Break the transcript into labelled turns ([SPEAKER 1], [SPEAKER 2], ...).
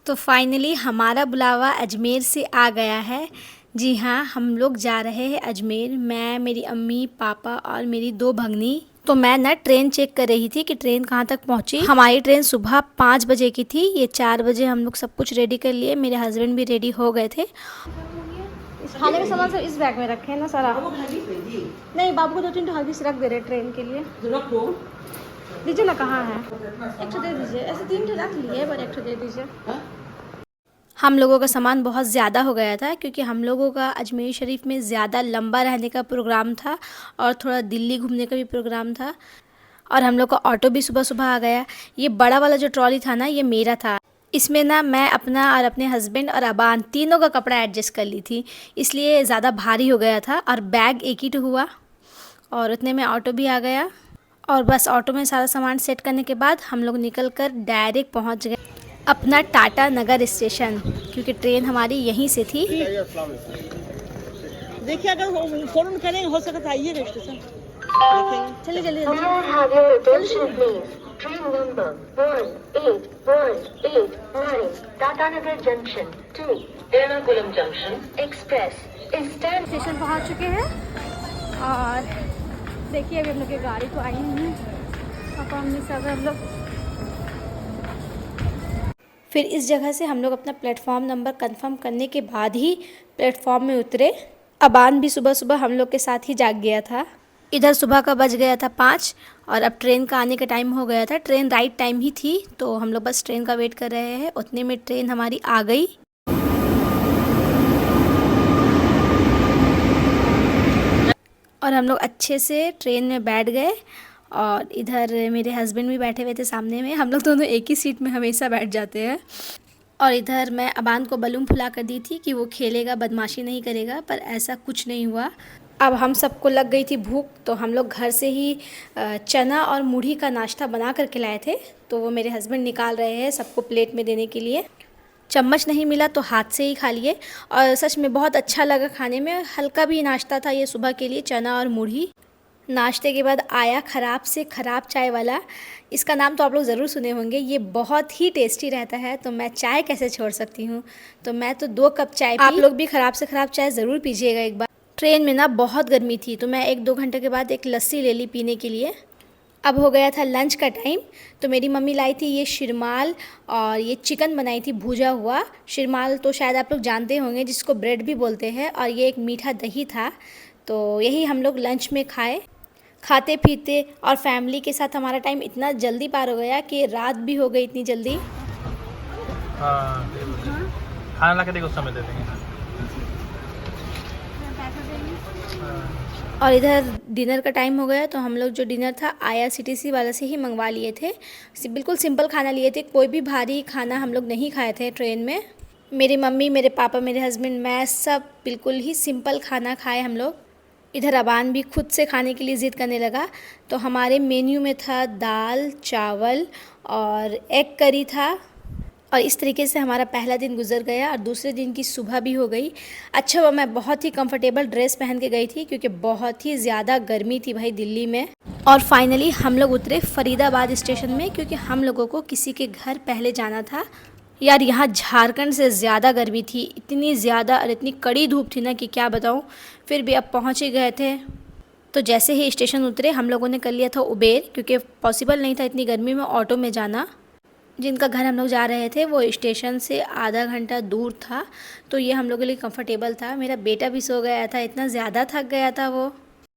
[SPEAKER 1] तो फाइनली हमारा बुलावा अजमेर से आ गया है। जी हाँ, हम लोग जा रहे हैं अजमेर। मैं, मेरी अम्मी, पापा और मेरी 2 भगनी। तो मैं ना ट्रेन चेक कर रही थी कि ट्रेन कहाँ तक पहुँची। हमारी ट्रेन सुबह 5 बजे की थी। ये 4 बजे हम लोग सब कुछ रेडी कर लिए। मेरे हस्बैंड भी रेडी हो गए थे। खाने का सामान सब इस बैग में रखे हैं ना सारा। नहीं, बाबू को 2-3 हल्दी से रख दे रहे ट्रेन के लिए। दीजिए ना, कहाँ है? एक ठो दे दीजिए। ऐसे 3 ठो रख लिए, पर एक ठो दे दीजिए। हम लोगों का सामान बहुत ज़्यादा हो गया था क्योंकि हम लोगों का अजमेर शरीफ में ज़्यादा लंबा रहने का प्रोग्राम था और थोड़ा दिल्ली घूमने का भी प्रोग्राम था। और हम लोग का ऑटो भी सुबह सुबह आ गया। ये बड़ा वाला जो ट्रॉली था ना, ये मेरा था। इसमें ना मैं अपना और अपने हस्बैंड और अबान तीनों का कपड़ा एडजस्ट कर ली थी, इसलिए ज़्यादा भारी हो गया था। और बैग एक ही हुआ और उतने में ऑटो भी आ गया। और बस ऑटो में सारा सामान सेट करने के बाद हम लोग निकल कर डायरेक्ट पहुंच गए अपना टाटा नगर स्टेशन, क्योंकि ट्रेन हमारी यहीं से थी।
[SPEAKER 2] देखिए, अगर फ़ोन करें हो सकता है आइए स्टेशन।
[SPEAKER 1] चलिए चलिए।
[SPEAKER 3] Train number 18189 Tatanagar Junction to Ernakulam Junction Express is stand
[SPEAKER 1] station पहुंच चुके हैं और देखिए अभी हम लोग की गाड़ी तो आई नहीं है। पापा मम्मी सब हम लोग। फिर इस जगह से हम लोग अपना प्लेटफॉर्म नंबर कंफर्म करने के बाद ही प्लेटफॉर्म में उतरे। अबान भी सुबह सुबह हम लोग के साथ ही जाग गया था। इधर सुबह का बज गया था 5 और अब ट्रेन का आने का टाइम हो गया था। ट्रेन राइट टाइम ही थी, तो हम लोग बस ट्रेन का वेट कर रहे हैं। उतने में ट्रेन हमारी आ गई। और हम लोग अच्छे से ट्रेन में बैठ गए और इधर मेरे हस्बैंड भी बैठे हुए थे सामने में। हम लोग दोनों एक ही सीट में हमेशा बैठ जाते हैं। और इधर मैं अबान को बलून फुला कर दी थी कि वो खेलेगा, बदमाशी नहीं करेगा, पर ऐसा कुछ नहीं हुआ। अब हम सबको लग गई थी भूख, तो हम लोग घर से ही चना और मूढ़ी का नाश्ता बना कर के लाए थे। तो वो मेरे हस्बैंड निकाल रहे हैं सबको प्लेट में देने के लिए। चम्मच नहीं मिला तो हाथ से ही खा लिए और सच में बहुत अच्छा लगा खाने में। हल्का भी नाश्ता था ये सुबह के लिए, चना और मूढ़ी। नाश्ते के बाद आया ख़राब से ख़राब चाय वाला। इसका नाम तो आप लोग ज़रूर सुने होंगे। ये बहुत ही टेस्टी रहता है, तो मैं चाय कैसे छोड़ सकती हूँ। तो मैं तो 2 कप चाय पी। आप लोग भी ख़राब से ख़राब चाय ज़रूर पीजिएगा एक बार। ट्रेन में ना बहुत गर्मी थी, तो मैं 1-2 घंटे के बाद एक लस्सी ले ली पीने के लिए। अब हो गया था लंच का टाइम, तो मेरी मम्मी लाई थी ये शिरमाल और ये चिकन बनाई थी भुजा हुआ। शिरमाल तो शायद आप लोग जानते होंगे, जिसको ब्रेड भी बोलते हैं। और ये एक मीठा दही था। तो यही हम लोग लंच में खाए। खाते पीते और फैमिली के साथ हमारा टाइम इतना जल्दी पार हो गया कि रात भी हो गई इतनी जल्दी।
[SPEAKER 4] खाना ला के देखो, उस समय दे देंगे।
[SPEAKER 1] और इधर डिनर का टाइम हो गया, तो हम लोग जो डिनर था IRCTC वाला से ही मंगवा लिए थे। बिल्कुल सिंपल खाना लिए थे, कोई भी भारी खाना हम लोग नहीं खाए थे ट्रेन में। मेरी मम्मी, मेरे पापा, मेरे हस्बैंड, मैं सब बिल्कुल ही सिंपल खाना खाए हम लोग। इधर अबान भी खुद से खाने के लिए ज़िद करने लगा। तो हमारे मेन्यू में था दाल, चावल और एग करी था। और इस तरीके से हमारा पहला दिन गुजर गया और दूसरे दिन की सुबह भी हो गई। अच्छा हुआ मैं बहुत ही कंफर्टेबल ड्रेस पहन के गई थी, क्योंकि बहुत ही ज़्यादा गर्मी थी भाई दिल्ली में। और फाइनली हम लोग उतरे फरीदाबाद स्टेशन में, क्योंकि हम लोगों को किसी के घर पहले जाना था। यार यहाँ झारखंड से ज़्यादा गर्मी थी, इतनी ज़्यादा और इतनी कड़ी धूप थी ना कि क्या बताऊँ। फिर भी अब पहुँच ही गए थे। तो जैसे ही स्टेशन उतरे हम लोगों ने कर लिया था उबेर, क्योंकि पॉसिबल नहीं था इतनी गर्मी में ऑटो में जाना। जिनका घर हम लोग जा रहे थे वो स्टेशन से आधा घंटा दूर था, तो ये हम लोगों के लिए कंफर्टेबल था। मेरा बेटा भी सो गया था, इतना ज़्यादा थक गया था वो।